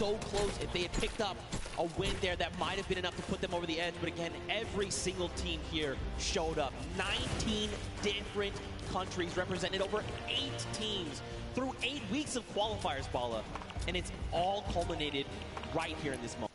so close. If they had picked up a win there, that might have been enough to put them over the edge. But again, every single team here showed up. 19 different countries represented, over 8 teams through 8 weeks of qualifiers, Bala. And it's all culminated right here in this moment.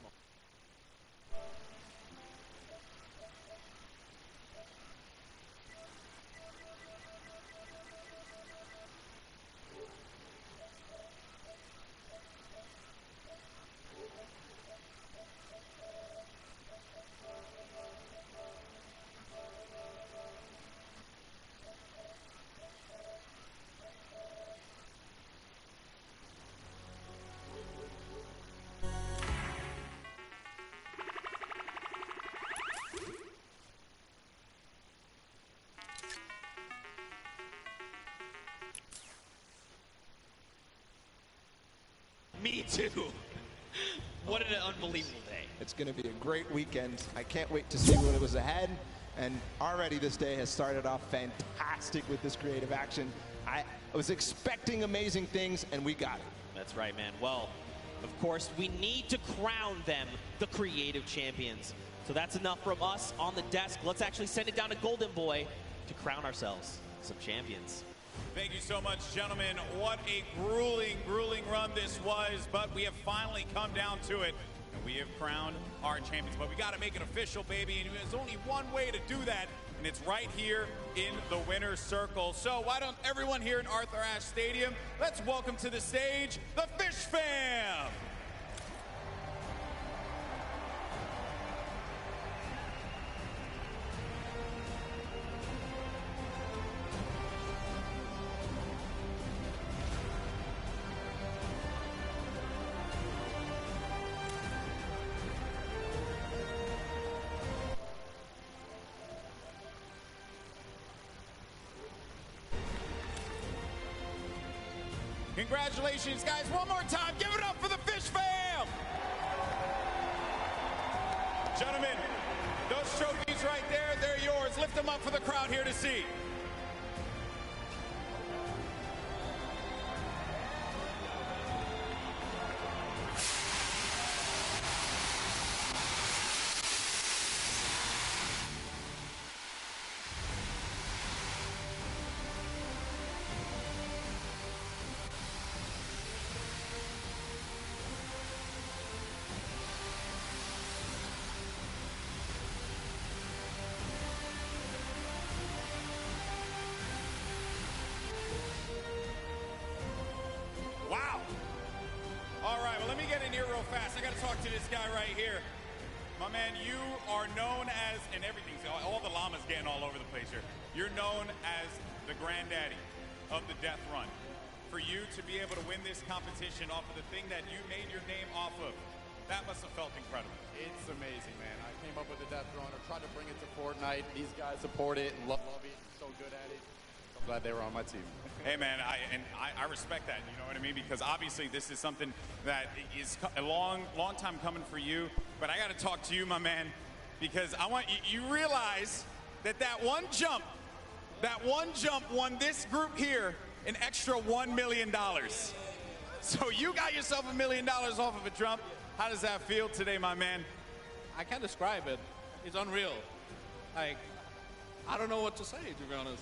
Me too. What an unbelievable day. It's going to be a great weekend. I can't wait to see what was ahead. And already this day has started off fantastic with this creative action. I was expecting amazing things, and we got it. That's right, man. Well, of course, we need to crown them the creative champions. So that's enough from us on the desk. Let's actually send it down to Golden Boy to crown ourselves some champions. Thank you so much, gentlemen. What a grueling, grueling run this was, but we have finally come down to it, and we have crowned our champions. But we got to make it official, baby, and there's only one way to do that, and it's right here in the winner's circle. So why don't everyone here in Arthur Ashe Stadium, let's welcome to the stage the Fish Fam! Congratulations, guys. One more time. Give it up for the Fish Fam. Gentlemen, those trophies right there, they're yours. Lift them up for the crowd here to see. Wow. All right, well, let me get in here real fast. I got to talk to this guy right here. My man, you are known as, and everything's, all the llamas getting all over the place here. You're known as the granddaddy of the death run. For you to be able to win this competition off of the thing that you made your name off of, that must have felt incredible. It's amazing, man. I came up with the death run. I tried to bring it to Fortnite. These guys support it and love it. So good at it. I'm glad they were on my team. Hey, man, I respect that, you know what I mean? Because obviously this is something that is a long time coming for you. But I got to talk to you, my man, because I want you realize that one jump won this group here an extra $1 million. So you got yourself $1 million off of a jump. How does that feel today, my man? I can't describe it. It's unreal. Like, I don't know what to say, to be honest.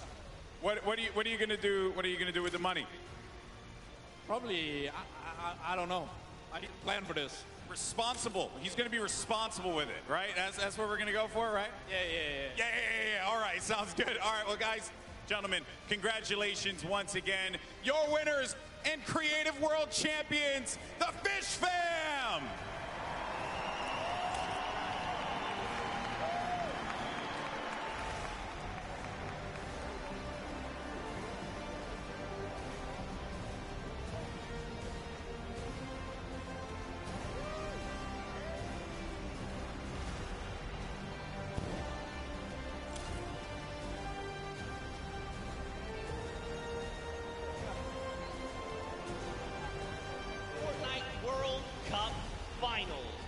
What are you gonna do? What are you gonna do with the money? Probably, I don't know. I didn't plan for this. Responsible. He's gonna be responsible with it, right? That's what we're gonna go for, right? Yeah. All right, sounds good. All right, well, guys, gentlemen, congratulations once again. Your winners and Creative World Champions, the Fish Fam!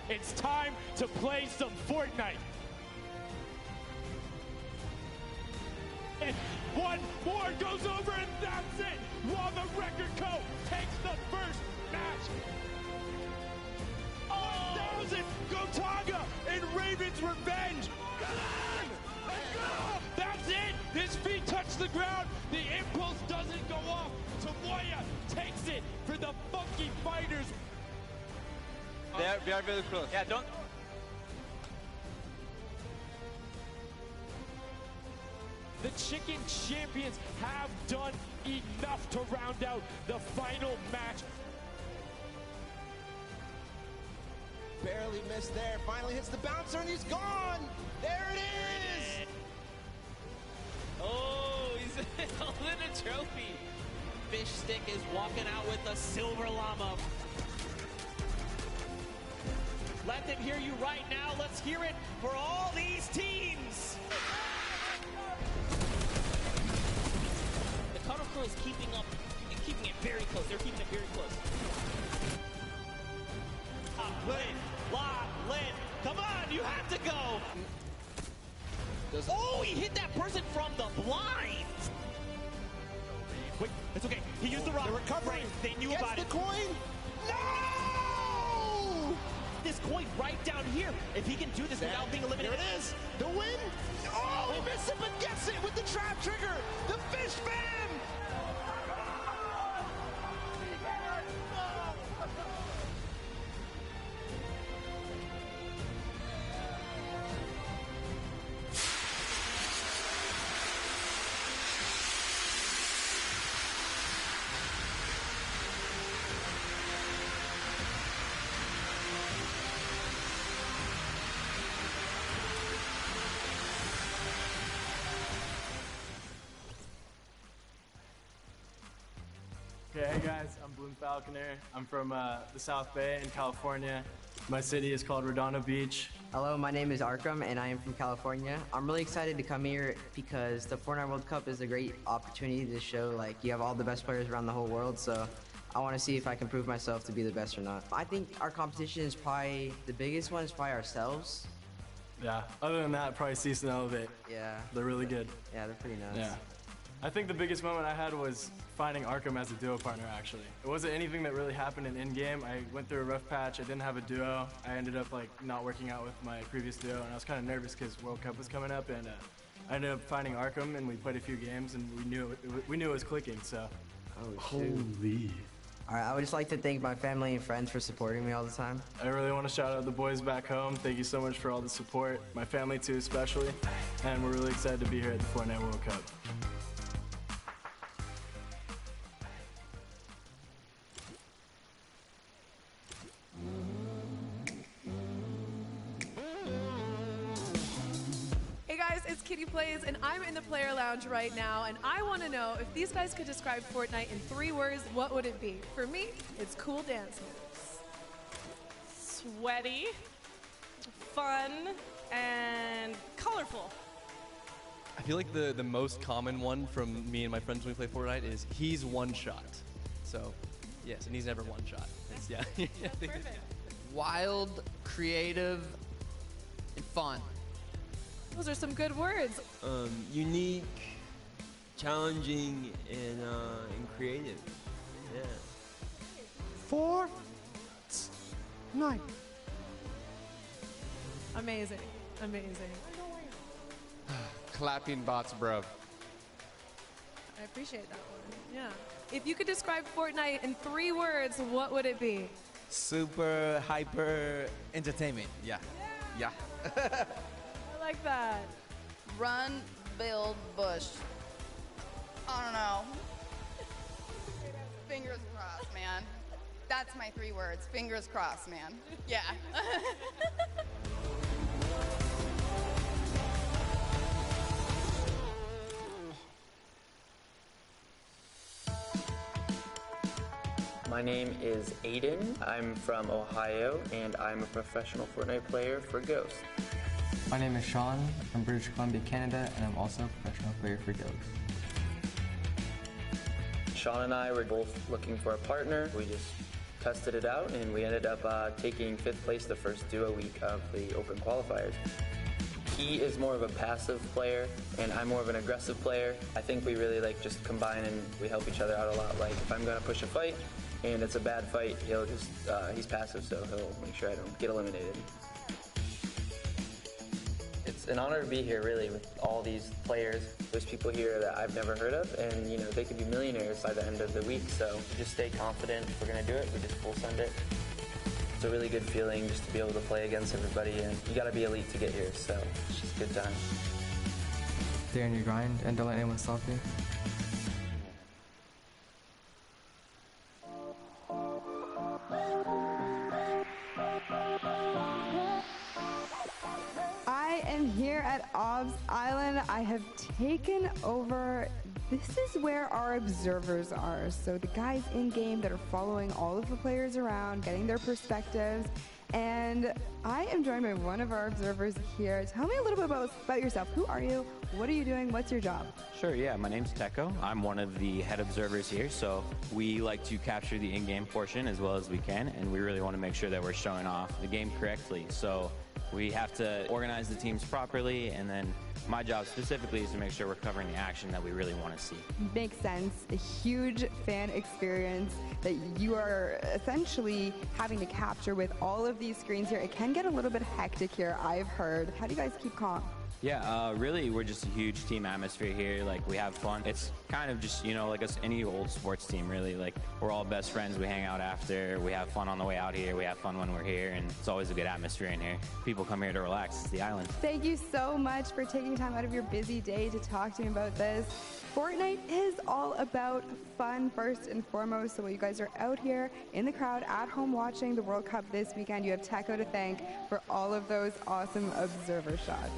It's time to play some Fortnite. And one more goes over and that's it. While the Record Co. takes the first match. revenge. Come on! Let's go! That's it! His feet touch the ground. The impulse doesn't go off. Tamoya takes it for the Funky Fighters. We are very close. Yeah, don't. The Chicken Champions have done enough to round out the final match. Barely missed there. Finally hits the bouncer and he's gone. There it is. Oh, he's holding a trophy. Fish Stick is walking out with a silver llama. Let them hear you right now. Let's hear it for all these teams. The cutoff crew is keeping up and keeping it very close. They're keeping it very close. Lin, come on, you have to go. Oh, he hit that person from the blind. Wait, it's okay. He used the rock. The recovery. Right, they knew about it. Gets the coin. No! This coin right down here. If he can do this without being eliminated. Here it is. The win. Oh, he missed it, but gets it with the trap trigger. The fish fan. Okay, hey guys, I'm Bloom Falconer. I'm from the South Bay in California. My city is called Redondo Beach. Hello, my name is Arkham and I am from California. I'm really excited to come here because the Fortnite World Cup is a great opportunity to show like you have all the best players around the whole world, so I want to see if I can prove myself to be the best or not. I think our competition is probably, the biggest one is probably ourselves. Yeah, other than that, probably Cease and Elevate. Yeah. They're really good. Yeah, they're pretty nuts. Yeah. I think the biggest moment I had was finding Arkham as a duo partner, actually. It wasn't anything that really happened in in-game. I went through a rough patch. I didn't have a duo. I ended up like not working out with my previous duo, and I was kind of nervous because World Cup was coming up, and I ended up finding Arkham, and we played a few games, and we knew it was clicking. So, Holy. All right, I would just like to thank my family and friends for supporting me all the time. I really want to shout out the boys back home. Thank you so much for all the support. My family too, especially, and we're really excited to be here at the Fortnite World Cup. Hey guys, it's Kitty Plays, and I'm in the player lounge right now, and I want to know if these guys could describe Fortnite in 3 words, what would it be? For me, it's cool dance moves. Sweaty, fun, and colorful. I feel like the most common one from me and my friends when we play Fortnite is he's one shot. So, yes, and he's never one shot. It's, yeah. Perfect. Wild, creative, and fun. Those are some good words. Unique, challenging, and creative. Yeah. Fortnite. Amazing. Amazing. Clapping bots, bro. I appreciate that one. Yeah. If you could describe Fortnite in 3 words, what would it be? Super hyper entertainment. Yeah. Yeah. I like that. Run, build, bush. I don't know. Fingers crossed, man. That's my 3 words. Fingers crossed, man. Yeah. My name is Aiden. I'm from Ohio, and I'm a professional Fortnite player for Ghost. My name is Sean. I'm from British Columbia, Canada, and I'm also a professional player for Ghost. Sean and I were both looking for a partner. We just tested it out, and we ended up taking 5th place the first duo week of the Open Qualifiers. He is more of a passive player, and I'm more of an aggressive player. I think we really just combine, and we help each other out a lot. Like if I'm gonna push a fight, and it's a bad fight, he'll just, he's passive, so he'll make sure I don't get eliminated. It's an honor to be here, really, with all these players. There's people here that I've never heard of, and you know, they could be millionaires by the end of the week. So just stay confident. If we're gonna do it, we just full send it. It's a really good feeling just to be able to play against everybody, and you gotta be elite to get here, so it's just a good time. Stay on your grind and don't let anyone stop you. I am here at Obs Island. I have taken over. This is where our observers are. So the guys in game that are following all of the players around, getting their perspectives. And I am joined by one of our observers here. Tell me a little bit about yourself. Who are you? What are you doing? What's your job? Sure, yeah, my name's Teko. I'm one of the head observers here, so we like to capture the in-game portion as well as we can, and we really want to make sure that we're showing off the game correctly. So we have to organize the teams properly, and then my job specifically is to make sure we're covering the action that we really want to see. Makes sense. A huge fan experience that you are essentially having to capture with all of these screens here. It can get a little bit hectic here, I've heard. How do you guys keep calm? Yeah, really, we're just a huge team atmosphere here. Like, we have fun. It's kind of just, you know, like any old sports team, really. Like, we're all best friends. We hang out after. We have fun on the way out here. We have fun when we're here, and it's always a good atmosphere in here. People come here to relax. It's the island. Thank you so much for taking time out of your busy day to talk to me about this. Fortnite is all about fun first and foremost. So while you guys are out here in the crowd at home watching the World Cup this weekend, you have Teko to thank for all of those awesome observer shots.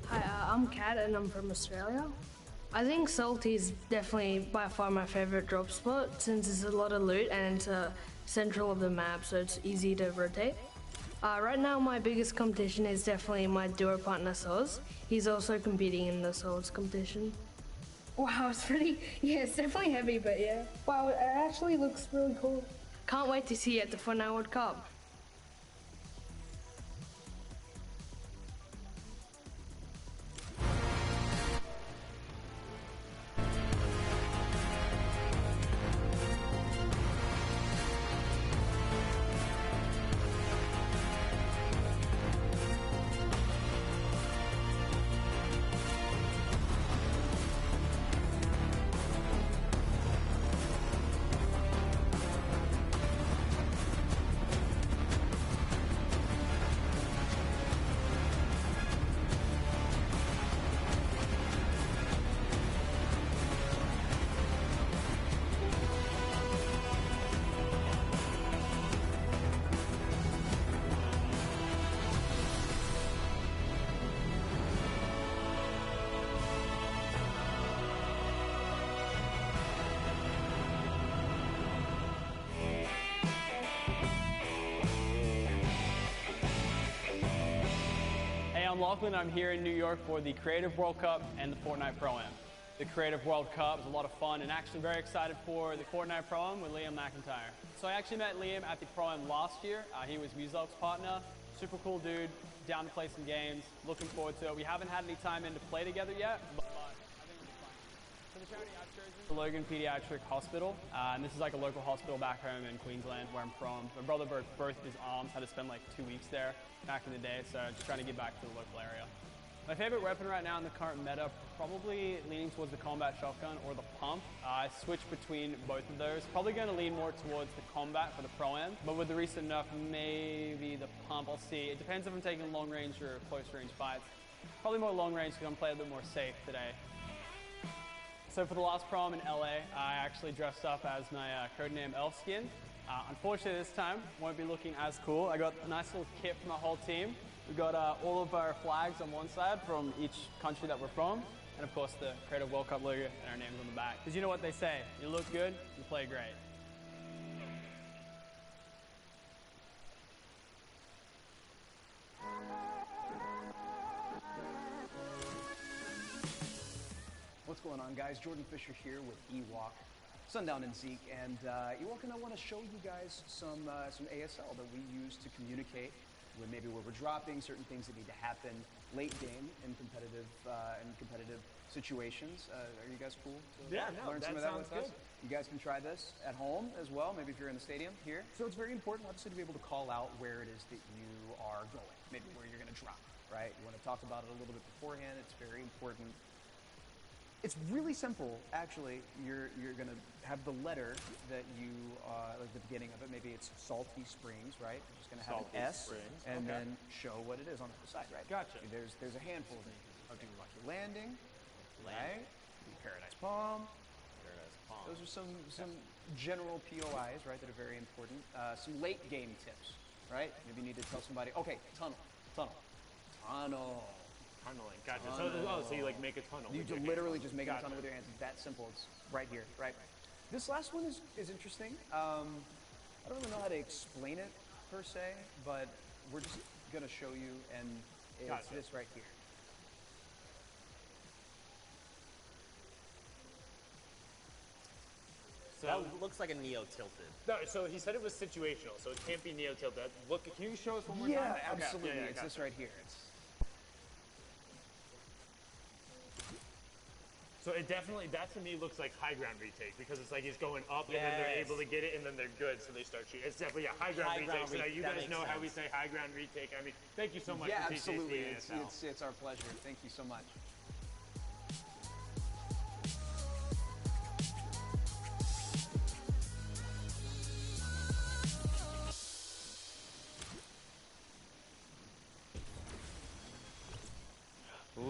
Hi, I'm Kat and I'm from Australia. I think Salty is definitely by far my favourite drop spot since there's a lot of loot and it's central of the map, so it's easy to rotate. Right now my biggest competition is definitely my duo partner Soz. He's also competing in the Soz competition. Wow, it's it's definitely heavy, but yeah. Wow, it actually looks really cool. Can't wait to see it at the Fortnite World Cup. I'm Lachlan. I'm here in New York for the Creative World Cup and the Fortnite Pro-Am. The Creative World Cup is a lot of fun and actually very excited for the Fortnite Pro-Am with Liam McIntyre. So I actually met Liam at the Pro-Am last year. He was Muzok's partner. Super cool dude, down to play some games. Looking forward to it. We haven't had any time in to play together yet, but I think it'll be fun. So the charity I've chosen is the Logan Pediatric Hospital. And this is like a local hospital back home in Queensland where I'm from. My brother broke both his arms, had to spend like 2 weeks there back in the day, so just trying to get back to the local area. My favorite weapon right now in the current meta, probably leaning towards the combat shotgun or the pump. I switch between both of those. Probably going to lean more towards the combat for the Pro-Am, but with the recent nerf, maybe the pump, I'll see. It depends if I'm taking long range or close range fights. Probably more long range because I'm playing a bit more safe today. So for the last Pro-Am in LA, I actually dressed up as my codename Elf skin. Unfortunately this time, won't be looking as cool. I got a nice little kit for my whole team. We've got all of our flags on one side from each country that we're from, and of course the Creative World Cup logo and our names on the back. Because you know what they say, you look good, you play great. What's going on, guys? Jordan Fisher here with Ewok, Sundown and Zeke, and Ewok and I want to show you guys some ASL that we use to communicate maybe where we're dropping, certain things that need to happen late game in competitive situations. Are you guys cool to learn some of that with us? You guys can try this at home as well, maybe if you're in the stadium here. So it's very important, obviously, to be able to call out where it is that you are going, maybe where you're going to drop, right? You want to talk about it a little bit beforehand. It's very important. It's really simple, actually. You're going to have the letter that you, at the beginning of it, maybe it's Salty Springs, right? You're just going to have Salty an S, Springs, and okay. then show what it is on the other side, right? Gotcha. There's a handful that you can do, like your landing, right? Do Paradise Palm. Those are some general POIs, right, that are very important. Some late game tips, right? Maybe you need to tell somebody, okay, tunnel. Tunneling, gotcha. So you like make a tunnel. You with your literally hands. just make a Gotcha. tunnel with your hands. It's that simple. It's right here, right? This last one is interesting. I don't really know how to explain it per se, but we're just gonna show you, and it's Gotcha. this right here. So That looks like a Neo tilted. No, so he said it was situational, so it can't be Neo tilted. Look, can you show us one more time? Yeah, Okay, absolutely. yeah, It's gotcha. this right here. So it definitely, that to me looks like high ground retake, because it's like he's going up and then they're able to get it and then they're good, so they start shooting. It's definitely a high ground retake. So now you guys know how we say high ground retake. I mean, thank you so much Yeah, for teaching us absolutely. the ASL. It's our pleasure. Thank you so much.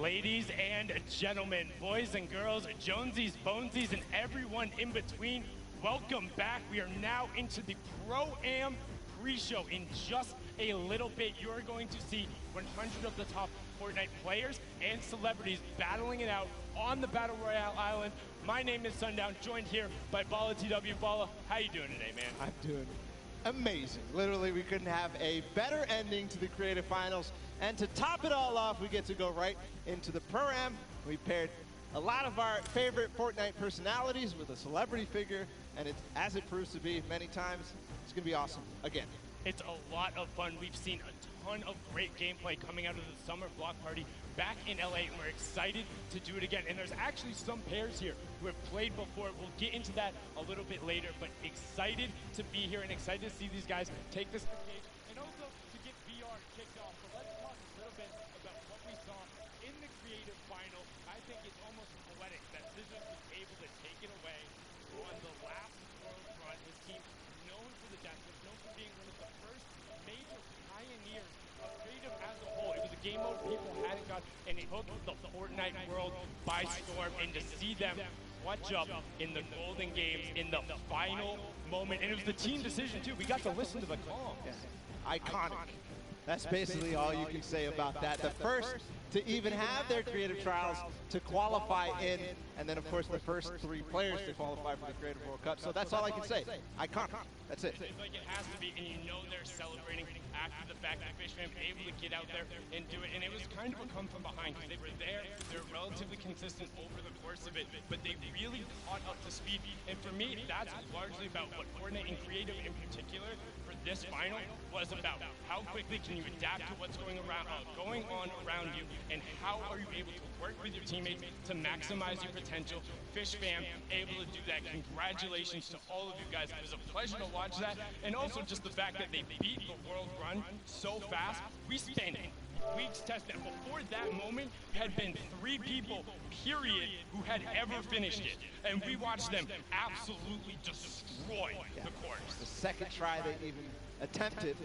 Ladies and gentlemen, boys and girls, Jonesies, Bonesies, and everyone in between, welcome back. We are now into the Pro-Am pre-show. In just a little bit, you are going to see 100 of the top Fortnite players and celebrities battling it out on the Battle Royale Island. My name is Sundown, joined here by Bala TW. Bala, how you doing today, man? I'm doing amazing. Literally, we couldn't have a better ending to the Creative Finals. And to top it all off, we get to go right into the Pro-Am. We paired a lot of our favorite Fortnite personalities with a celebrity figure, and as it proves to be many times, it's going to be awesome again. It's a lot of fun. We've seen a ton of great gameplay coming out of the summer block party back in LA, and we're excited to do it again. And there's actually some pairs here who have played before. We'll get into that a little bit later, but excited to be here and excited to see these guys take this stage and also to get VR kicked off. So let's talk a little bit about what we saw in the creative final. I think it's almost poetic that Scissors was able to take it away on the last world run. His team known for the death, known for being one of the first major pioneers of creative as a whole. It was a game mode people hadn't got, and it took the Fortnite world by storm. And to see them clutch up in the Golden Games in the final moment, and it was the team decision too. We got to listen to the call. Iconic. That's basically all you can say about that. The first to even have their creative trials to qualify in, and then of course the first 3 players to qualify for the Creative World Cup. So that's all I can say. Iconic. That's it. It's like it has to be, and you know they're celebrating after the fact that Fishman were able to get out there and do it. And it was kind of a come from behind because they were there. They're relatively consistent over the course of it, but they really caught up to speed. And for me, that's largely about what Fortnite and Creative in particular for this final was about. How quickly can you adapt to what's going on around you, and how are you able to work with your teammates to maximize your potential? Fish fam, able to do that. Congratulations to all of you guys. It was a pleasure to watch that, and also just the fact that they beat the world run so fast. We spent weeks testing. Before that moment, there had been 3 people, period, who had ever finished it, and we watched them absolutely destroy the course. The second try they even attempted,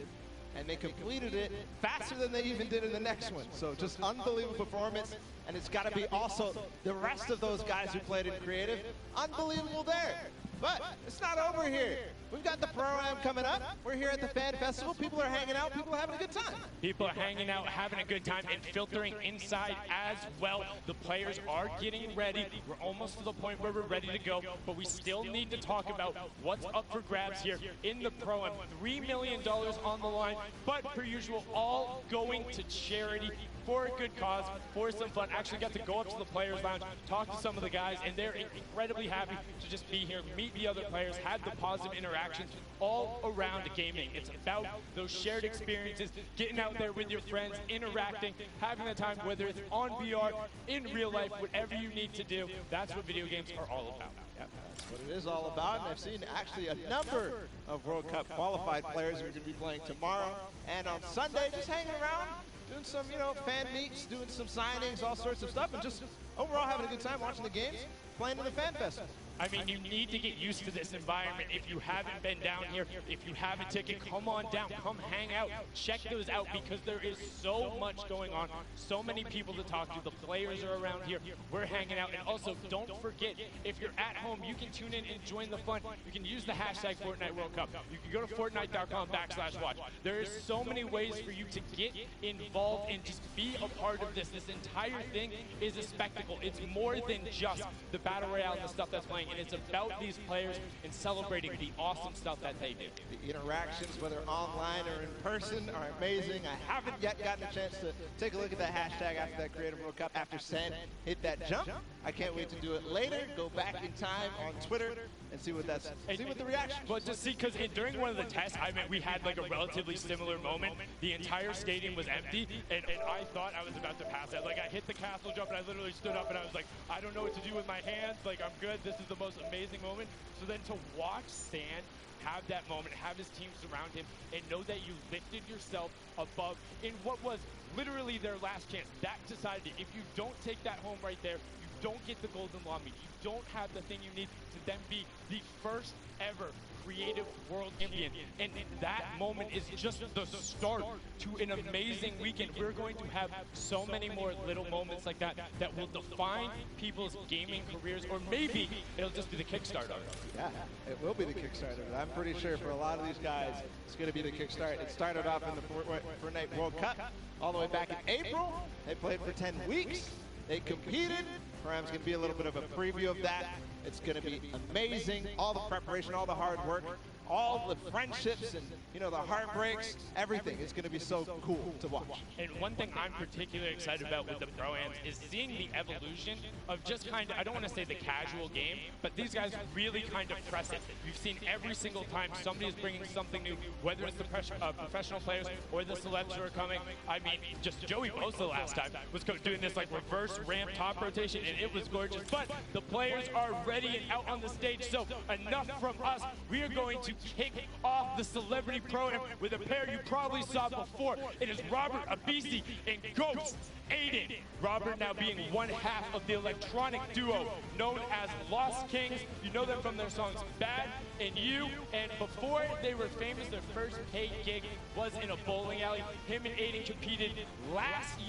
and they completed it faster than they even did in the next one. So just unbelievable performance, and it's got to be also the rest of those guys who played in Creative. Unbelievable there. But it's not over here. We've got the Pro-Am coming up. We're here at the Fan Festival. People are hanging out. People are having a good time. People are hanging out, having a good time, and filtering inside as well. The players are getting ready. We're almost to the point where we're ready to go, but we still need to talk about what's up for grabs here in the Pro-Am. $3 million on the line, but per usual, all going to charity. for a good cause, for some fun. Actually got to go up to the Players Lounge, talk to some of the guys, and they're incredibly happy to just be here, meet the other players, have the positive interactions all around gaming. It's about those shared experiences, getting out there with your friends, interacting, having the time, whether it's on VR, in real life, whatever you need to do. That's what video games are all about. Yep, that's what it is all about. And I've seen actually a number of World Cup qualified players who are going to be playing tomorrow and on Sunday, just hanging around, doing some, fan meets, doing some signings, all sorts of stuff, and just overall having a good time watching the games, playing in the fan festival. I mean, you need to get used to this environment. If you haven't been down here, if you have a ticket, come on down, come hang out, check those out, because there is so much going on, so many people to talk to. The players are around here, we're hanging out, and also don't forget, if you're at home, you can tune in and join the fun. You can use the hashtag Fortnite World Cup. You can go to Fortnite.com/watch. There is so many ways for you to get involved and just be a part of this. This entire thing is a spectacle. It's more than just the Battle Royale and the stuff that's playing. And it's about these players and celebrating the awesome stuff that they do. The interactions, whether online or in person, are amazing. I haven't yet gotten a chance to take a look at that hashtag after that Creative World Cup, after Sen hit that jump. I can't wait to do it later, go back in time on Twitter and see what the reaction. But just see, because during one of the tests, I mean, we had like a relatively similar moment. The entire stadium was empty, and I thought I was about to pass out. Like, I hit the castle jump, and I literally stood up, and I was like, I don't know what to do with my hands. Like, I'm good. This is the most amazing moment. So then to watch Stan have that moment, have his team surround him, and know that you lifted yourself above in what was literally their last chance. That decided it. If you don't take that home right there, you don't get the golden lobby. You don't have the thing you need to then be the first ever creative world champion. And that moment is just the start to an amazing weekend. We're going to have so many more little moments like that that will define people's gaming careers, or maybe it'll just be the Kickstarter. Yeah, it will be the Kickstarter. I'm pretty sure for a lot of these guys, it's going to be the Kickstart. It started off in the Fortnite World Cup all the way back in April. They played for 10 weeks. They competed. Param's going to be a little bit of a preview of that. It's going to be amazing. All the preparation, all the hard work, all the friendships and, the heartbreaks, everything. It's going to be so cool to watch. And one thing I'm particularly excited about with the Pro-Ams is seeing the evolution of just kind of, I don't want to say the casual game, but these guys really kind of press it. You've seen every single time somebody is bringing something new, whether it's the professional players or the celebs who are coming. I mean, just Joey Bosa last time was doing this like reverse ramp top rotation, and it was gorgeous. But the players are ready and out on the stage, so enough from us. We are going to kick off the Celebrity Pro-Am with a pair you probably saw before. It is Robert Abisi and Ghost Aiden. Robert now being one half of the electronic duo known as Lost Kings. You know them from their songs Bad and You. And before they were famous, their first paid gig was in a bowling alley. Him and Aiden competed last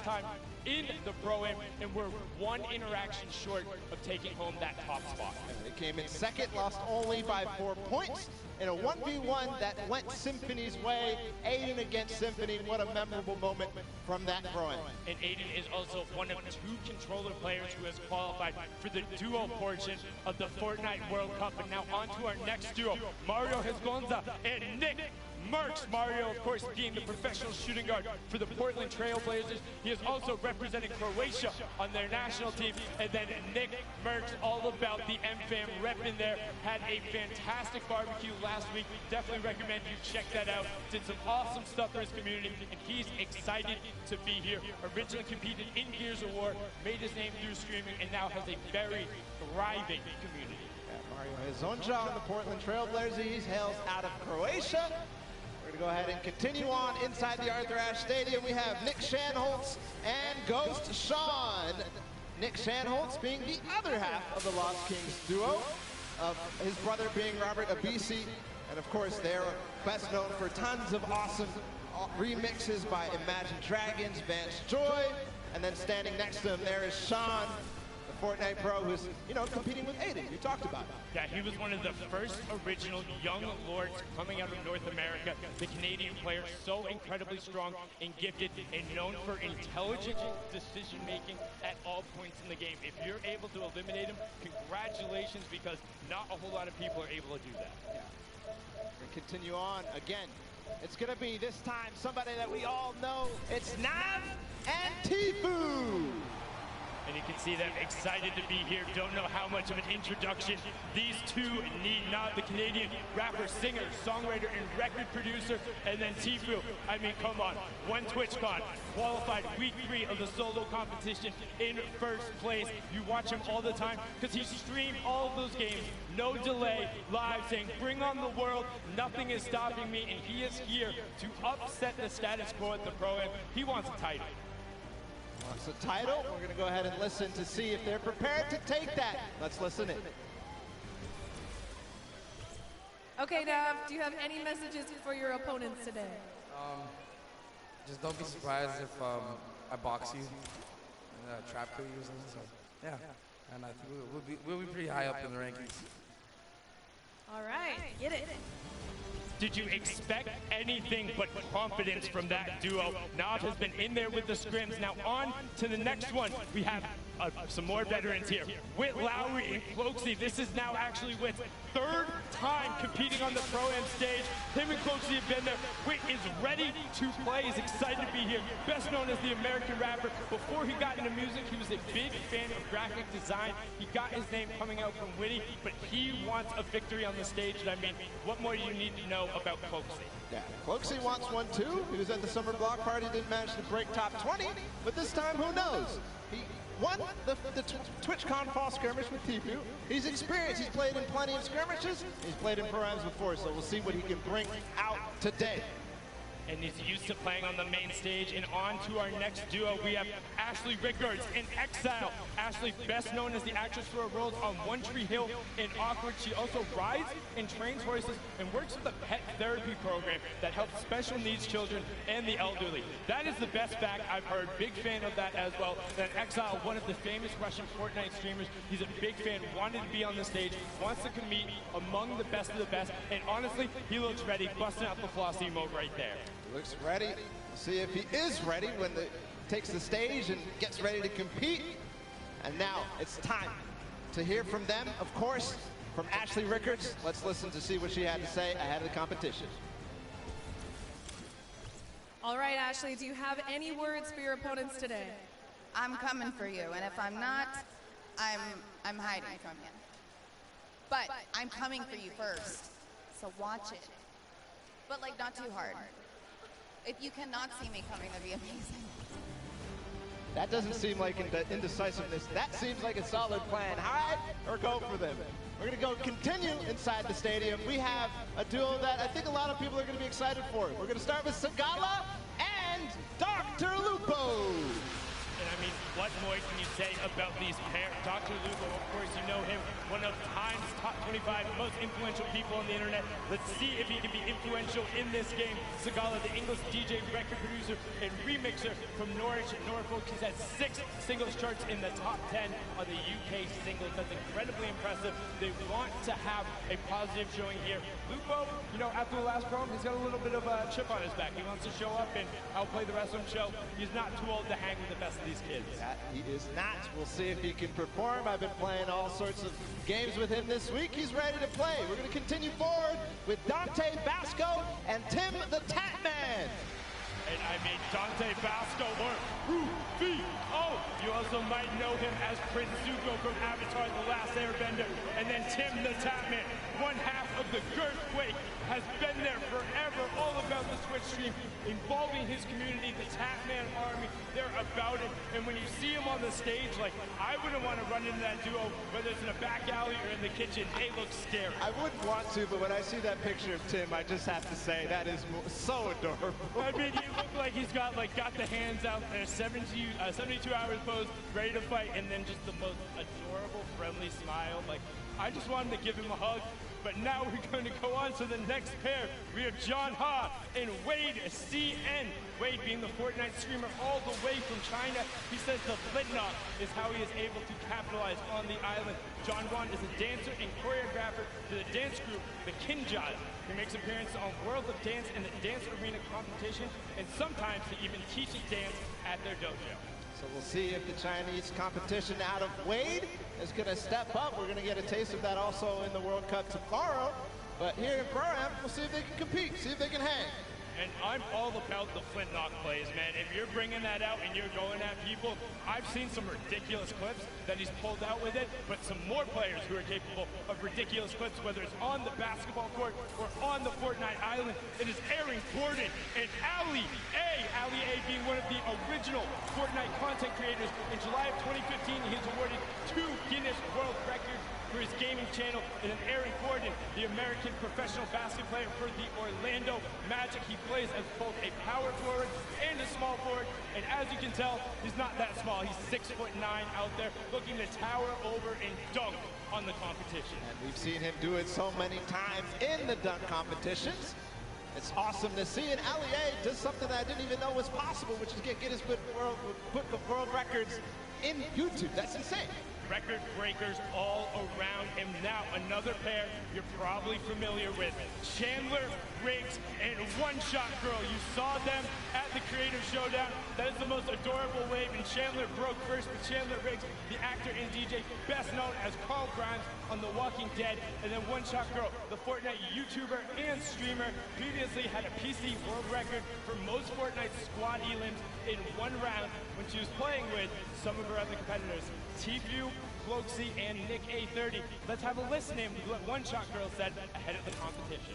time in the Pro-Am, and we're one interaction short of taking home that top spot. They came in second, lost only by 4 points in a 1v1 that went Symphony's way. Aiden against Symphony, what a memorable moment from that Pro-Am. And Aiden is also one of 2 controller players who has qualified for the duo portion of the Fortnite World Cup. And now on to our next duo, Mario Hezgonza and Nick Merckx. Mario, of course, being the professional shooting guard for the Portland Trail Blazers. He is also representing Croatia on their national team. And then Nick Merckx, all about the M-Fam rep in there. Had a fantastic barbecue last week. Definitely recommend you check that out. Did some awesome stuff for his community, and he's excited to be here. Originally competed in Gears of War, made his name through streaming, and now has a very thriving community. Mario Hezgonza on the Portland Trail Blazers. He hails out of Croatia. We're going to go ahead and continue on inside the Arthur Ashe Stadium. We have Nick Shanholtz and Ghost Sean. Nick Shanholtz being the other half of the Lost Kings duo, of his brother being Robert Abisi. And of course, they're best known for tons of awesome remixes by Imagine Dragons, Vance Joy. And then standing next to him, there is Sean, the Fortnite Pro, who's, competing with Aiden. You talked about it. Yeah, he was one of the first original young lords coming out of North America. The Canadian player, so incredibly strong and gifted and known for intelligent decision-making at all points in the game. If you're able to eliminate him, congratulations, because not a whole lot of people are able to do that. Yeah. And continue on again. It's gonna be this time somebody that we all know. It's Nav and Tfue. And you can see them excited to be here. Don't know how much of an introduction these two need. Not the Canadian rapper, singer, songwriter, and record producer. And then Tfue. I mean, come on. One TwitchCon, qualified week 3 of the solo competition in first place. You watch him all the time because he streamed all of those games. No delay, live, saying, bring on the world. Nothing is stopping me. And he is here to upset the status quo at the Pro-Am. He wants a title. Wants a title. We're going to go ahead and listen to see if they're prepared to take that. Let's listen in. Okay, Nav, do you have any messages for your opponents today? Just don't be surprised if I box you and trap kill you or something. So, yeah. And I think we'll be pretty high up in the rankings. All right, get it. Did you expect anything but confidence from that duo? Nav has been in there with the scrims. Now on to the next one. We have some more veterans here. Whit Lowry and Cloakzy. This is now actually Whit's 3rd time competing on the Pro-Am stage. Him and Cloakzy have been there. Whit is ready to play. He's excited to be here. Best known as the American rapper. Before he got into music, he was a big fan of graphic design. He got his name coming out from Witty, but he wants a victory on the stage. And I mean, what more do you need to know about Cloakzy? Yeah, Cloakzy wants one too. He was at the summer block party, didn't manage to break top 20, but this time, who knows? He won the TwitchCon fall skirmish with Tfue. He's experienced. He's played in plenty of skirmishes. He's played in Pro-Ams before, so we'll see what he can bring out today. And he's used to playing on the main stage. And on to our next duo, we have Ashley Rickards in Exile. Ashley, best known as the actress for her roles on One Tree Hill in Awkward. She also rides and trains horses and works with a pet therapy program that helps special needs children and the elderly. That is the best fact I've heard. Big fan of that as well. Then Exile, one of the famous Russian Fortnite streamers. He's a big fan, wanted to be on the stage, wants to compete among the best of the best. And honestly, he looks ready, busting out the floss emote right there. Looks ready. We'll see if he is ready when he takes the stage and gets ready to compete. And now it's time to hear from them, of course, from Ashley Rickards. Let's listen to see what she had to say ahead of the competition. All right, Ashley, do you have any words for your opponents today? I'm coming for you, and if I'm not, I'm hiding from you. But I'm coming for you first, so watch it. But like, not too hard. If you cannot see me coming, that'd be amazing. That doesn't seem like indecisiveness. That seems like a solid plan. Hide or go for them. We're going to go continue inside the stadium. We have a duo that I think a lot of people are going to be excited for. We're going to start with Sagala and Dr. Lupo. And I mean, what more can you say about these pairs? Dr. Lupo, of course, you know him, one of Time's top 25 most influential people on the internet. Let's see if he can be influential in this game. Sagala, the English DJ, record producer, and remixer from Norwich, Norfolk. He's had 6 singles charts in the top 10 on the UK singles. That's incredibly impressive. They want to have a positive showing here. Lupo, you know, after the last program, he's got a little bit of a chip on his back. He wants to show up and outplay the rest of them show. He's not too old to hang with the best of these kids. That he is not. We'll see if he can perform. I've been playing all sorts of games with him this week. He's ready to play. We're going to continue forward with Dante Basco and Tim the Tatman. And I mean, Dante Basco or Rufio. You also might know him as Prince Zuko from Avatar: The Last Airbender. And then Tim the Tatman, one half of the Girthquake, has been there forever, all about the Twitch stream, involving his community, the Tatman Army. They're about it. And when you see him on the stage, like, I wouldn't want to run into that duo, whether it's in a back alley or in the kitchen. They look scary. I wouldn't want to, but when I see that picture of Tim, I just have to say that is so adorable. I mean, he looked like he's got the hands out there, 72 hours pose, ready to fight, and then just the most adorable, friendly smile. Like, I just wanted to give him a hug. But now we're going to go on to the next pair. We have John Ha and Wade CN. Wade being the Fortnite streamer all the way from China. He says the Flintlock is how he is able to capitalize on the island. John Wan is a dancer and choreographer to the dance group, the Kinjaz. He makes appearances on World of Dance and the Dance Arena competition, and sometimes he even teaches dance at their dojo. So we'll see if the Chinese competition out of Wade is going to step up. We're going to get a taste of that also in the World Cup tomorrow. But here in Pro-Am, we'll see if they can compete, see if they can hang. And I'm all about the flintlock plays, man. If you're bringing that out and you're going at people, I've seen some ridiculous clips that he's pulled out with it, but some more players who are capable of ridiculous clips, whether it's on the basketball court or on the Fortnite island. It is Aaron Gordon and Ali A being one of the original Fortnite content creators. In July of 2015, he is awarded 2 Guinness World Records for his gaming channel, and then Aaron Gordon, the American professional basketball player for the Orlando Magic. He plays as both a power forward and a small forward, and as you can tell, he's not that small. He's 6'9" out there, looking to tower over and dunk on the competition. And we've seen him do it so many times in the dunk competitions. It's awesome to see, and Ali A does something that I didn't even know was possible, which is get Guinness Book of World Records in YouTube. That's insane. Record breakers all around. And now another pair you're probably familiar with. Chandler Riggs and One Shot Girl. You saw them at the Creative Showdown. That is the most adorable wave, and Chandler broke first, but Chandler Riggs, the actor and DJ, best known as Carl Grimes on The Walking Dead, and then One Shot Girl, the Fortnite YouTuber and streamer, previously had a PC world record for most Fortnite squad elims in one round when she was playing with some of her other competitors, T-View, Cloaksy, and Nick A30. Let's have a listen in to what One Shot Girl said ahead of the competition.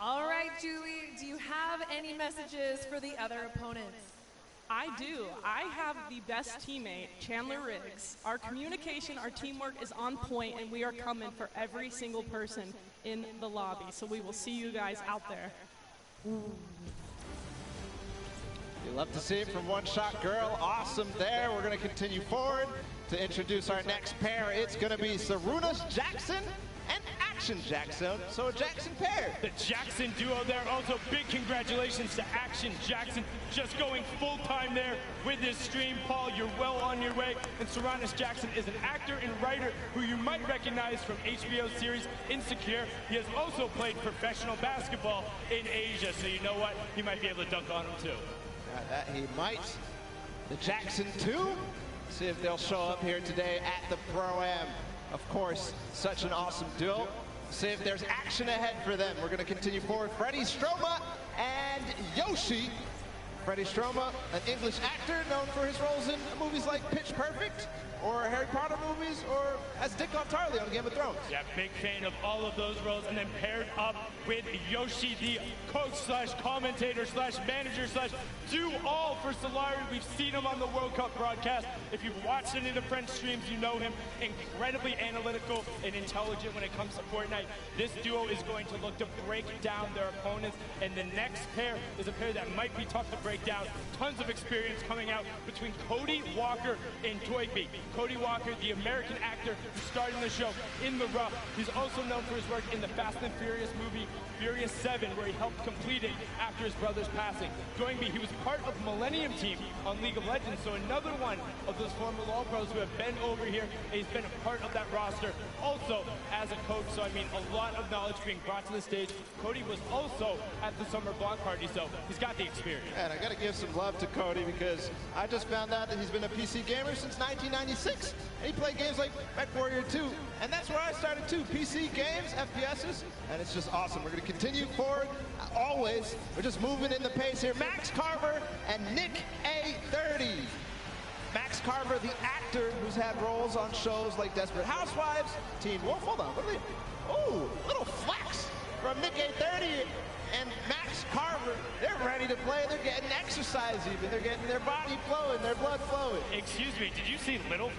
All right, Julie, do you have any messages for the other opponents? I do. I have the best teammate, Chandler Riggs. Our communication, our teamwork is on point, and we are coming for every single person in the lobby. So we will see you guys out there. You love to see it from One Shot Girl. Awesome there. We're going to continue forward to introduce our next pair. It's going to be Sarunas Jackson and Action Jackson. So a Jackson pair. The Jackson duo there. Also, big congratulations to Action Jackson. Just going full-time there with this stream. Paul, you're well on your way. And Sarunas Jackson is an actor and writer who you might recognize from HBO series Insecure. He has also played professional basketball in Asia. So you know what? He might be able to dunk on him too. That he might. The Jackson 2. See if they'll show up here today at the Pro-Am. Of course, such an awesome duo. See if there's action ahead for them. We're going to continue forward. Freddie Stroma and Yoshi. Freddie Stroma, an English actor known for his roles in movies like Pitch Perfect, or Harry Potter movies, or as Dick Tarly on Game of Thrones. Yeah, big fan of all of those roles, and then paired up with Yoshi, the coach slash commentator slash manager slash do all for Solari. We've seen him on the World Cup broadcast. If you've watched any of the French streams, you know him. Incredibly analytical and intelligent when it comes to Fortnite. This duo is going to look to break down their opponents, and the next pair is a pair that might be tough to break down. Tons of experience coming out between Cody Walker and Toyby. Cody Walker, the American actor who starred in the show In the Rough. He's also known for his work in the Fast and Furious movie Furious 7, where he helped complete it after his brother's passing. Joining me, he was part of Millennium Team on League of Legends, so another one of those former LoL pros who have been over here, and he's been a part of that roster. Also, as a coach, so I mean, a lot of knowledge being brought to the stage. Cody was also at the summer block party, so he's got the experience. And I got to give some love to Cody, because I just found out that he's been a PC gamer since 1996. And he played games like Mech Warrior 2, and that's where I started too. PC games, FPSs, and it's just awesome. We're going to continue forward, always. We're just moving in the pace here. Max Carver and Nick A30. Max Carver, the actor who's had roles on shows like Desperate Housewives, Teen Wolf. Hold on, what are they? Oh, little flex from Nick A30 and Max Carver. They're ready to play. They're getting exercise even. They're getting their body flowing, their blood flowing. Excuse me, did you say Little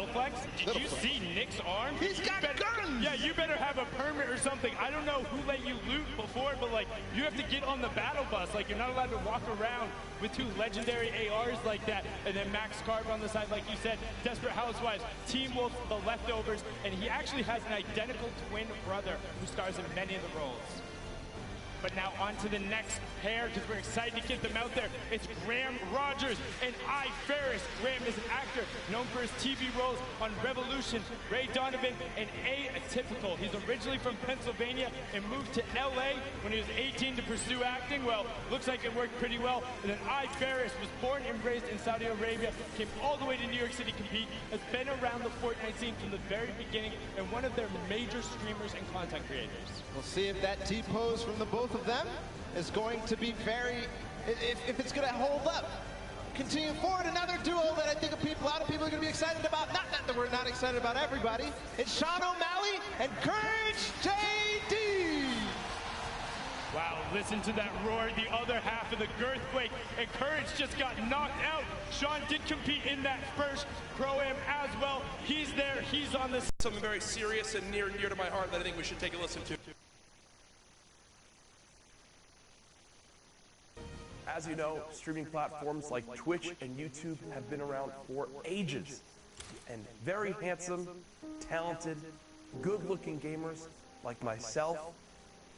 Flex? Did you see Nick's arm? He's got guns! Yeah, you better have a permit or something. I don't know who let you loot before, but like, you have to get on the battle bus. Like, you're not allowed to walk around with 2 legendary ARs like that. And then Max Carver on the side, like you said, Desperate Housewives, Teen Wolf, The Leftovers, and he actually has an identical twin brother who stars in many of the roles. But now on to the next pair, because we're excited to get them out there. It's Graham Rogers and I. Ferris. Graham is an actor known for his TV roles on Revolution, Ray Donovan, and Atypical. He's originally from Pennsylvania and moved to LA when he was 18 to pursue acting. Well, looks like it worked pretty well. And then I. Ferris was born and raised in Saudi Arabia, came all the way to New York City to compete, has been around the Fortnite scene from the very beginning, and one of their major streamers and content creators. We'll see if that T-pose from the both of them is going to be if it's going to hold up. Continue forward, another duo that I think a lot of people are going to be excited about. Not that we're not excited about everybody. It's Sean O'Malley and Courage JD. Wow, listen to that roar, the other half of the Girthquake, and Courage just got knocked out. Sean did compete in that first Pro-Am as well. He's there, he's on this. Something very serious and near to my heart that I think we should take a listen to. As you know, streaming platforms like Twitch and YouTube have been around for ages. And very handsome, talented, good-looking gamers like myself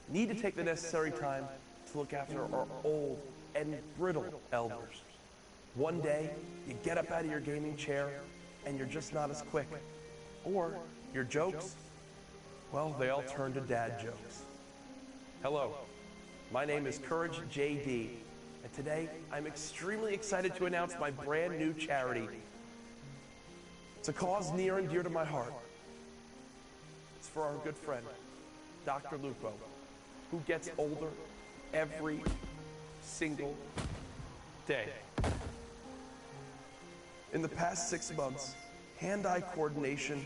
need to take the necessary time to look after our old and brittle elders. One day, you get up out of your gaming chair and you're just not as quick. Or your jokes, well, they all turn to dad jokes. Hello, my name is Courage JD, and today I'm extremely excited to announce my brand new charity. It's a cause near and dear to my heart. It's for our good friend, Dr. Lupo, who gets older every single day. In the past 6 months, hand-eye coordination,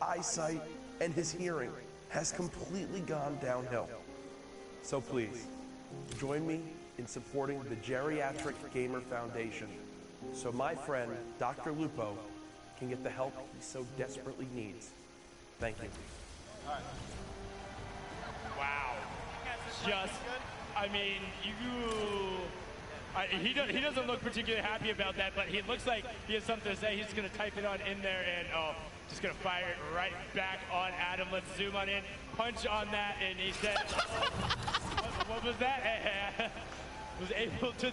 eyesight, and his hearing has completely gone downhill. So please, join me in supporting the Geriatric Gamer Foundation so my friend, Dr. Lupo, can get the help he so desperately needs. Thank you. Wow. Just, I mean, he doesn't look particularly happy about that, but he looks like he has something to say. He's going to type it on in there, and just going to fire it right back on Adam. Let's zoom on in, punch on that, and he said, what was that? Was able to,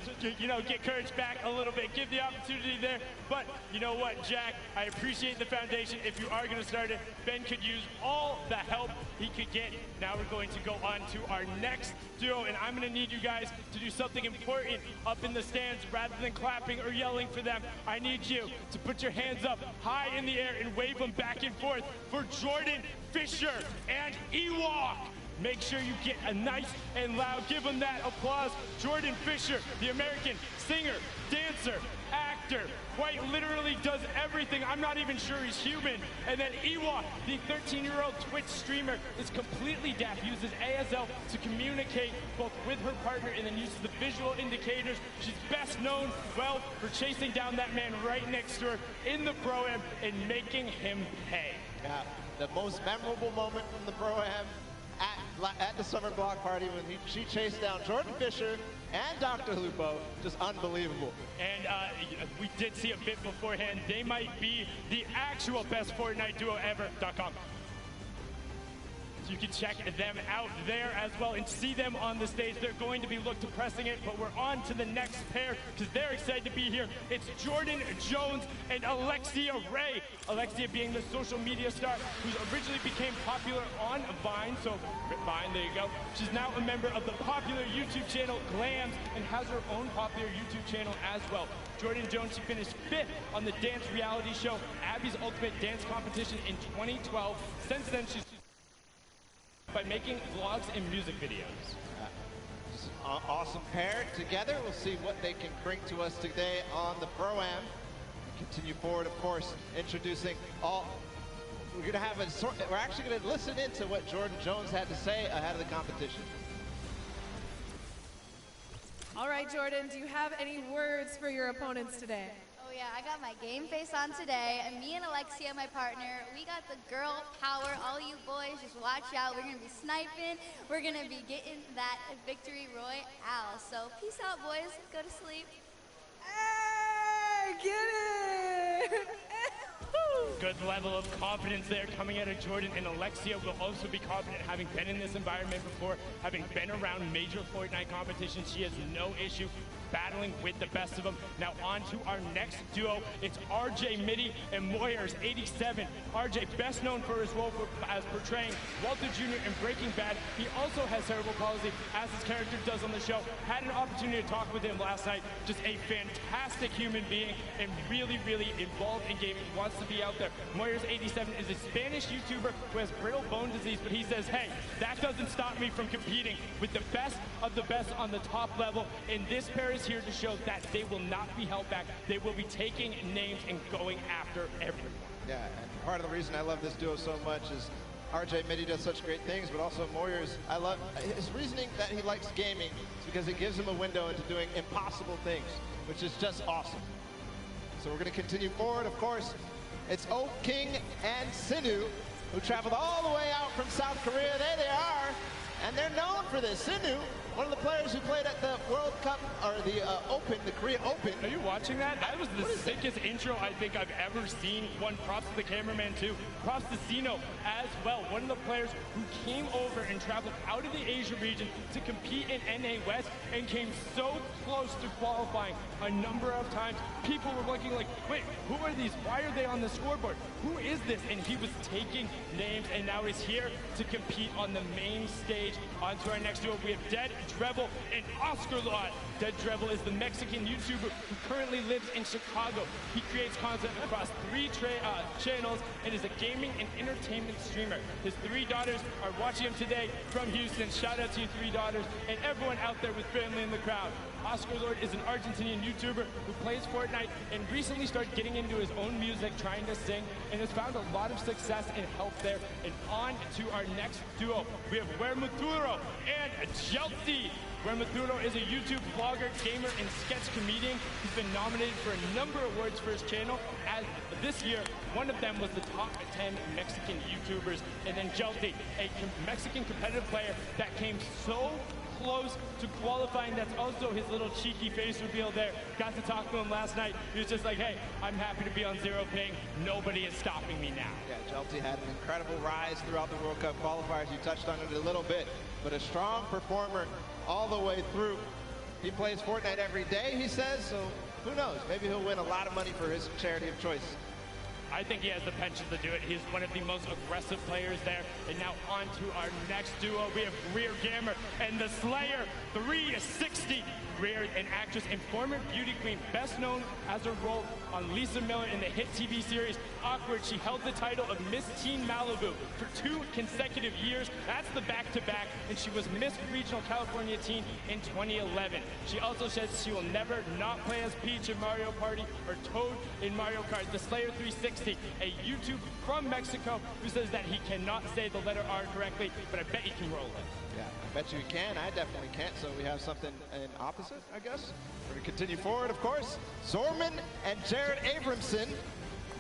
get Courage back a little bit, give the opportunity there. But you know what, Jack? I appreciate the foundation. If you are going to start it, Ben could use all the help he could get. Now we're going to go on to our next duo, and I'm going to need you guys to do something important up in the stands. Rather than clapping or yelling for them, I need you to put your hands up high in the air and wave them back and forth for Jordan Fisher and Ewok. Make sure you get a nice and loud, give him that applause. Jordan Fisher, the American singer, dancer, actor, quite literally does everything. I'm not even sure he's human. And then Ewok, the 13-year-old Twitch streamer, is completely deaf, uses ASL to communicate both with her partner and then uses the visual indicators. She's best known, well, for chasing down that man right next to her in the Pro-Am and making him pay. Yeah, the most memorable moment from the Pro-Am at the summer block party when she chased down Jordan Fisher and Dr. Lupo, just unbelievable. And we did see a bit beforehand. They might be the actual best Fortnite duo ever.com. So you can check them out there as well and see them on the stage. They're going to be depressing it, but we're on to the next pair because they're excited to be here. It's Jordan Jones and Alexia Ray. Alexia being the social media star who originally became popular on Vine. So Vine, there you go. She's now a member of the popular YouTube channel Glams and has her own popular YouTube channel as well. Jordan Jones, she finished 5th on the dance reality show Abby's Ultimate Dance Competition in 2012. Since then, she's by making vlogs and music videos. Just an awesome pair together. We'll see what they can bring to us today on the Pro-Am. Continue forward, of course, introducing all. We're actually going to listen into what Jordan Jones had to say ahead of the competition. All right, Jordan, do you have any words for your opponents today? Oh yeah, I got my game face on today, and me and Alexia, my partner, we got the girl power. All you boys, just watch out. We're gonna be sniping. We're gonna be getting that victory royale. So peace out, boys. Go to sleep. Hey, get it! Good level of confidence there coming out of Jordan, and Alexia will also be confident having been in this environment before, having been around major Fortnite competitions. She has no issue battling with the best of them. Now on to our next duo. It's RJ Mitty and Moyers 87. RJ, best known for his role as portraying Walter Jr. in Breaking Bad. He also has cerebral palsy, as his character does on the show. Had an opportunity to talk with him last night. Just a fantastic human being and really, really involved in gaming. Wants to be out there. Moyers 87 is a Spanish YouTuber who has brittle bone disease, but he says, hey, that doesn't stop me from competing with the best of the best on the top level. And this pair is here to show that they will not be held back. They will be taking names and going after everyone. Yeah, and part of the reason I love this duo so much is RJ Mitty does such great things, but also Moyers, I love his reasoning that he likes gaming is because it gives him a window into doing impossible things, which is just awesome. So we're going to continue forward. Of course, it's Oak King and Sinu, who traveled all the way out from South Korea. There they are, and they're known for this. Sinu, one of the players who played at the World Cup, or the Open, the Korea Open. Are you watching that? That was the sickest intro I think I've ever seen. One, props to the cameraman too. Props to Sino as well. One of the players who came over and traveled out of the Asia region to compete in NA West and came so close to qualifying a number of times. People were looking like, wait, who are these? Why are they on the scoreboard? Who is this? And he was taking names, and now he's here to compete on the main stage. On to our next duo, we have Dead Drevel and Oscar Lot. Dead Drevel is the Mexican YouTuber who currently lives in Chicago. He creates content across 3 channels and is a gaming and entertainment streamer. His 3 daughters are watching him today from Houston. Shout out to you 3 daughters and everyone out there with family in the crowd. Oscar Lord is an Argentinian YouTuber who plays Fortnite and recently started getting into his own music, trying to sing, and has found a lot of success and help there. And on to our next duo, we have Wermuturo and Chelsea. Wermuturo is a YouTube vlogger, gamer, and sketch comedian. He's been nominated for a number of awards for his channel. As this year, one of them was the top 10 Mexican YouTubers. And then Chelsea, a Mexican competitive player that came so close to qualifying. That's also his little cheeky face reveal there. Got to talk to him last night. He was just like, hey, I'm happy to be on zero ping. Nobody is stopping me now. Yeah, Chelsea had an incredible rise throughout the World Cup qualifiers. You touched on it a little bit, but a strong performer all the way through. He plays Fortnite every day, he says, so who knows? Maybe he'll win a lot of money for his charity of choice. I think he has the penchant to do it. He's one of the most aggressive players there. And now on to our next duo. We have Greer Gamer and the Slayer 360. Greer, an actress and former beauty queen, best known as her role on Lisa Miller in the hit TV series Awkward. She held the title of Miss Teen Malibu for 2 consecutive years. That's the back-to-back, and she was Miss Regional California Teen in 2011. She also says she will never not play as Peach in Mario Party or Toad in Mario Kart. The Slayer 360, a YouTube from Mexico, who says that he cannot say the letter R correctly, but I bet he can roll it. Yeah, I bet you can. I definitely can't. So we have something in opposite, I guess. We're going to continue forward, of course. Zorman and Jared Abramson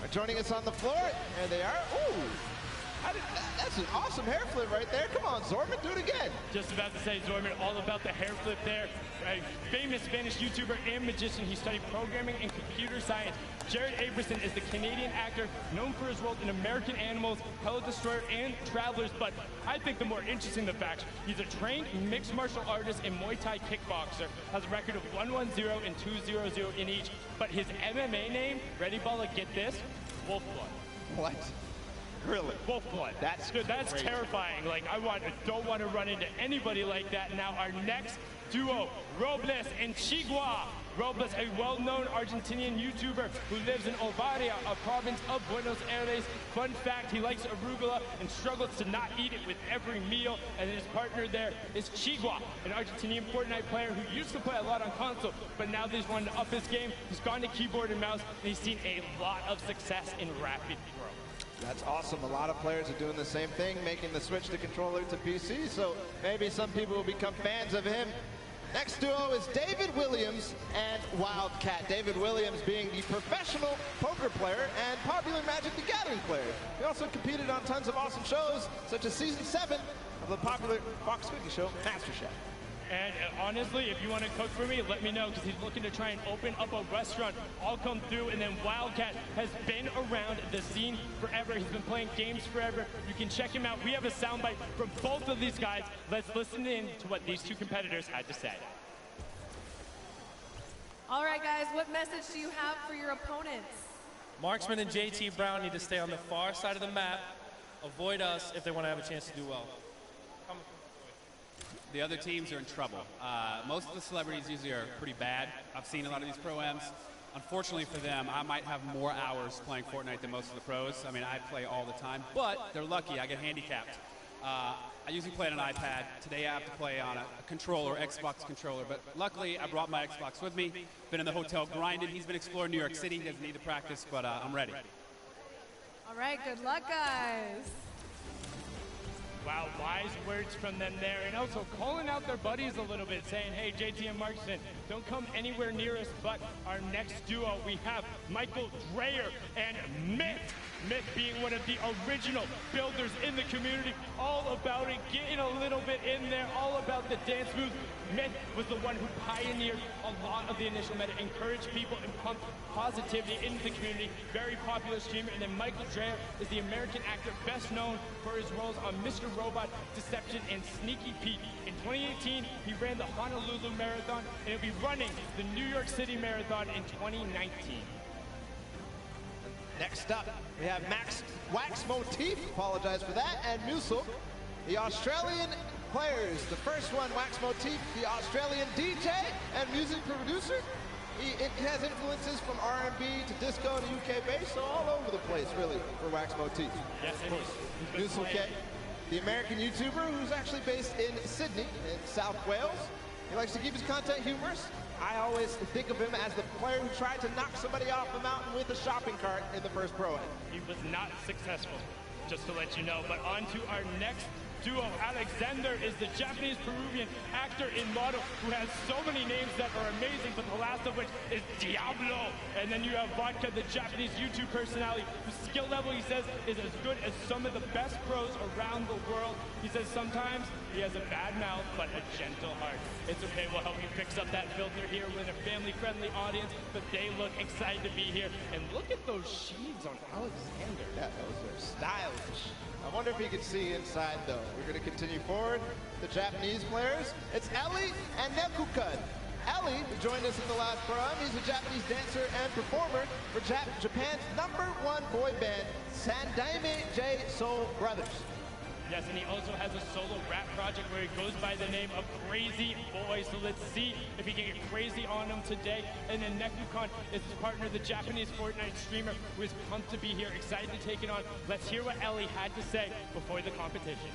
are joining us on the floor. There they are. Ooh, that's an awesome hair flip right there. Come on, Zorman, do it again. Just about to say, Zorman, all about the hair flip there. A famous Spanish YouTuber and magician. He studied programming and computer science. Jared Abramson is the Canadian actor known for his role in American Animals, Hello Destroyer, and Travelers. But I think the more interesting the fact, he's a trained mixed martial artist and Muay Thai kickboxer. Has a record of 110 and 200 in each. But his MMA name, ready, Balla, get this? Wolfblood. What? Really? Wolfblood. That's good. That's crazy. Terrifying. Like, don't want to run into anybody like that. Now our next duo, Robles and Chigua. Robles, a well-known Argentinian YouTuber who lives in Ovaria, a province of Buenos Aires. Fun fact, he likes arugula and struggles to not eat it with every meal. And his partner there is Chigua, an Argentinian Fortnite player who used to play a lot on console, but now that he's wanted to up his game, he's gone to keyboard and mouse, and he's seen a lot of success in rapid growth. That's awesome. A lot of players are doing the same thing, making the switch to controller to PC, so maybe some people will become fans of him. Next duo is David Williams and Wildcat. David Williams being the professional poker player and popular Magic the Gathering player. He also competed on tons of awesome shows, such as Season 7 of the popular Fox cooking show, MasterChef. And honestly, if you want to cook for me, let me know, because he's looking to try and open up a restaurant. I'll come through. And then Wildcat has been around the scene forever. He's been playing games forever. You can check him out. We have a soundbite from both of these guys. Let's listen in to what these two competitors had to say. All right, guys, what message do you have for your opponents? Marksman and JT Brown need to stay on the far side of the map, avoid us if they want to have a chance to do well. The other teams are in trouble. Most of the celebrities usually are pretty bad. I've seen a lot of these pro-ams. Unfortunately for them, I might have more hours playing Fortnite than most of the pros. I mean, I play all the time, but they're lucky. I get handicapped. I usually play on an iPad. Today I have to play on a controller, Xbox controller, but luckily I brought my Xbox with me. Been in the hotel grinding. He's been exploring New York City. He doesn't need to practice, but I'm ready. All right, good luck, guys. Wow, wise words from them there. And also calling out their buddies a little bit, saying, hey, JT and Marksman, don't come anywhere near us. But our next duo, we have Michael Dreyer and Myth. Myth being one of the original builders in the community, all about it, getting a little bit in there, all about the dance moves. Myth was the one who pioneered a lot of the initial meta, encouraged people and pumped positivity into the community. Very popular streamer. And then Michael Dreyer is the American actor best known for his roles on Mr. Robot, Deception, and Sneaky Pete. In 2018, he ran the Honolulu Marathon, and he'll be running the New York City Marathon in 2019. Next up, we have Max Wax Motif, apologize for that, and Musil, the Australian players. The first one, Wax Motif, the Australian DJ and music producer. It has influences from R&B to disco to UK bass, so all over the place, really, for Wax Motif. Yes, it is. Musil K, the American YouTuber who's actually based in Sydney, in South Wales. He likes to keep his content humorous. I always think of him as the player who tried to knock somebody off the mountain with a shopping cart in the first Pro-Am. He was not successful, just to let you know. But on to our next duo. Alexander is the Japanese-Peruvian actor and model who has so many names that are amazing, but the last of which is Diablo. And then you have Vodka, the Japanese YouTube personality, whose skill level, he says, is as good as some of the best pros around the world. He says sometimes he has a bad mouth, but a gentle heart. It's okay, we'll help you fix up that filter here with a family-friendly audience, but they look excited to be here. And look at those sheaves on Alexander. Yeah, those are stylish. I wonder if he can see inside, though. We're going to continue forward. The Japanese players. It's Ellie and Nekukun. Ellie, who joined us in the last Pro-Am, he's a Japanese dancer and performer for Japan's #1 boy band, Sandaime J Soul Brothers. Yes, and he also has a solo rap project where he goes by the name of Crazy Boy. So let's see if he can get crazy on him today. And then Nekukun is his partner, the Japanese Fortnite streamer, who is pumped to be here, excited to take it on. Let's hear what Ellie had to say before the competition.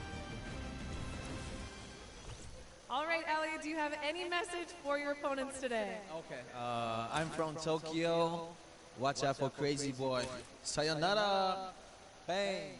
All right, Ellie, do you have any message for your opponents today? Okay. I'm from Tokyo. Watch out for Crazy Boy. Sayonara. Bang.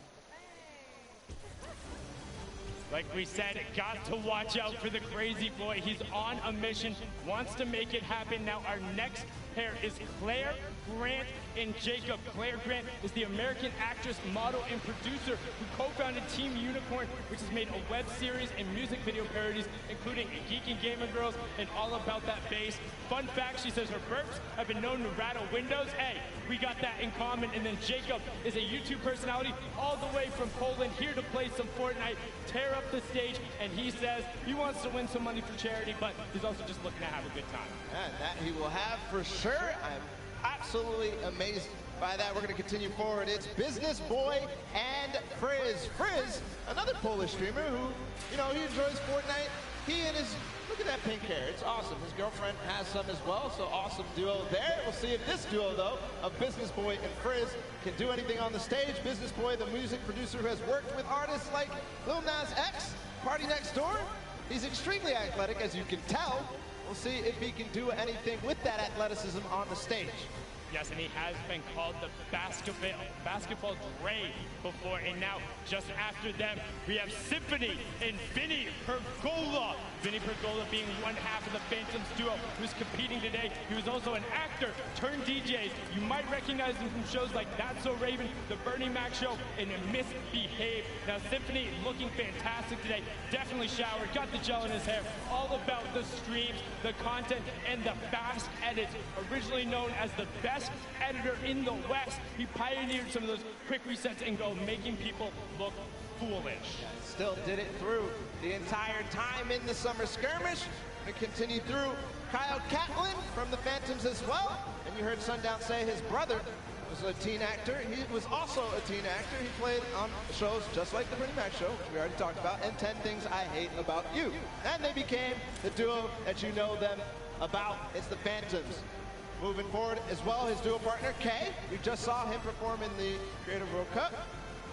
Like we said, got to watch out for the Crazy Boy. He's on a mission, wants to make it happen. Now our next pair is Claire Grant and Jacob. Claire Grant is the American actress, model, and producer who co-founded Team Unicorn, which has made a web series and music video parodies, including Geek and Gamer Girls and All About That Bass. Fun fact, she says her burps have been known to rattle windows. Hey, we got that in common. And then Jacob is a YouTube personality all the way from Poland, here to play some Fortnite, tear up the stage, and he says he wants to win some money for charity, but he's also just looking to have a good time. And that he will have for sure. I'm absolutely amazed by that. We're going to continue forward. It's Business Boy and Frizz. Frizz, another Polish streamer who, he enjoys Fortnite. He and his, look at that pink hair. It's awesome. His girlfriend has some as well, so awesome duo there. We'll see if this duo, though, of Business Boy and Frizz can do anything on the stage. Business Boy, the music producer who has worked with artists like Lil Nas X, Party Next Door. He's extremely athletic, as you can tell. We'll see if he can do anything with that athleticism on the stage. Yes, and he has been called the basketball Dre before, and now just after them, we have Symphony and Vinny Pergola. Vinny Pergola being one half of the Phantoms duo who's competing today. He was also an actor turned DJ. You might recognize him from shows like That's So Raven, The Bernie Mac Show, and Misbehave. Now, Symphony looking fantastic today. Definitely showered, got the gel in his hair. All about the streams, the content, and the fast edits. Originally known as the best best editor in the West. He pioneered some of those quick resets and go making people look foolish. Still did it through the entire time in the summer skirmish. And continued through. Kyle Catlin from the Phantoms as well. And you heard Sundown say his brother was a teen actor. He was also a teen actor. He played on shows just like the Pretty Mac Show, which we already talked about, and 10 Things I Hate About You. And they became the duo that you know them about. It's the Phantoms. Moving forward as well, his duo partner, Kay. We just saw him perform in the Creative World Cup.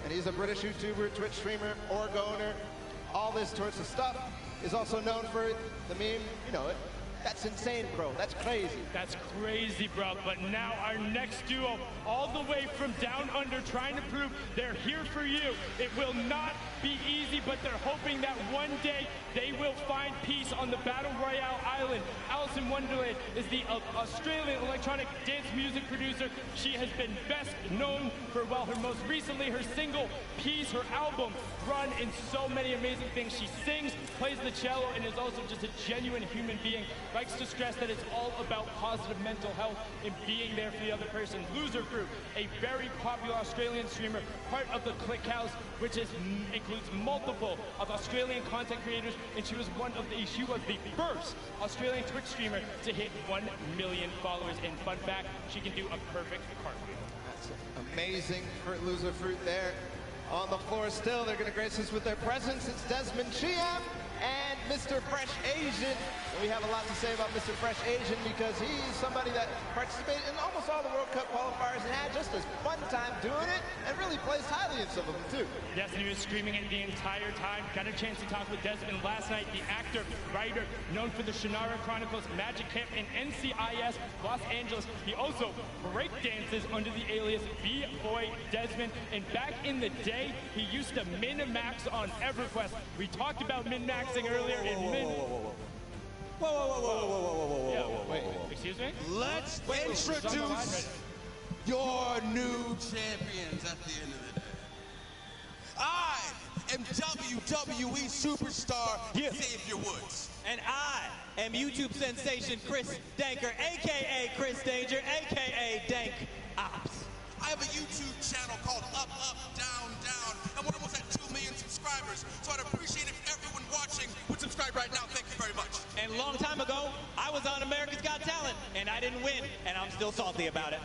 And he's a British YouTuber, Twitch streamer, org owner, all this sorts of stuff. He's also known for the meme, you know it. That's insane, bro. That's crazy. That's crazy, bro. But now our next duo, all the way from down under, trying to prove they're here for you. It will not be easy, but they're hoping that one day they will find peace on the Battle Royale island. Alice in Wonderland is the Australian electronic dance music producer. She has been best known for, well, her most recently, her single, Peace, her album, run in so many amazing things. She sings, plays the cello, and is also just a genuine human being. Likes to stress that it's all about positive mental health and being there for the other person. Loser Fruit, a very popular Australian streamer, part of the Click House, which includes multiple of Australian content creators, and she was the first Australian Twitch streamer to hit 1 million followers. And fun fact, she can do a perfect cartwheel. That's amazing for Loser Fruit there. On the floor still, they're going to grace us with their presence. It's Desmond Chiam and Mr. Fresh Asian. And we have a lot to say about Mr. Fresh Asian because he's somebody that participated in almost all the World Cup qualifiers and had just a fun time doing it and really plays highly in some of them too. Yes, and he was screaming it the entire time. Got a chance to talk with Desmond last night, the actor, writer, known for the Shannara Chronicles, Magic Camp, and NCIS Los Angeles. He also breakdances under the alias B-Boy Desmond. And back in the day, he used to min-max on EverQuest. We talked about min-maxing earlier in min... Whoa. Wait, excuse me? Let's introduce your new champions at the end of the day. I am WWE superstar Xavier Woods. And I am YouTube sensation Chris Danker, a.k.a. Chris Danger, a.k.a. Dank Ops. I have a YouTube channel called Up, Up, Down, Down, and we're almost at 2 million subscribers, so I'd appreciate if everyone watching would subscribe right now. Thank you very much. And a long time ago, I was on America's Got Talent, and I didn't win, and I'm still salty about it.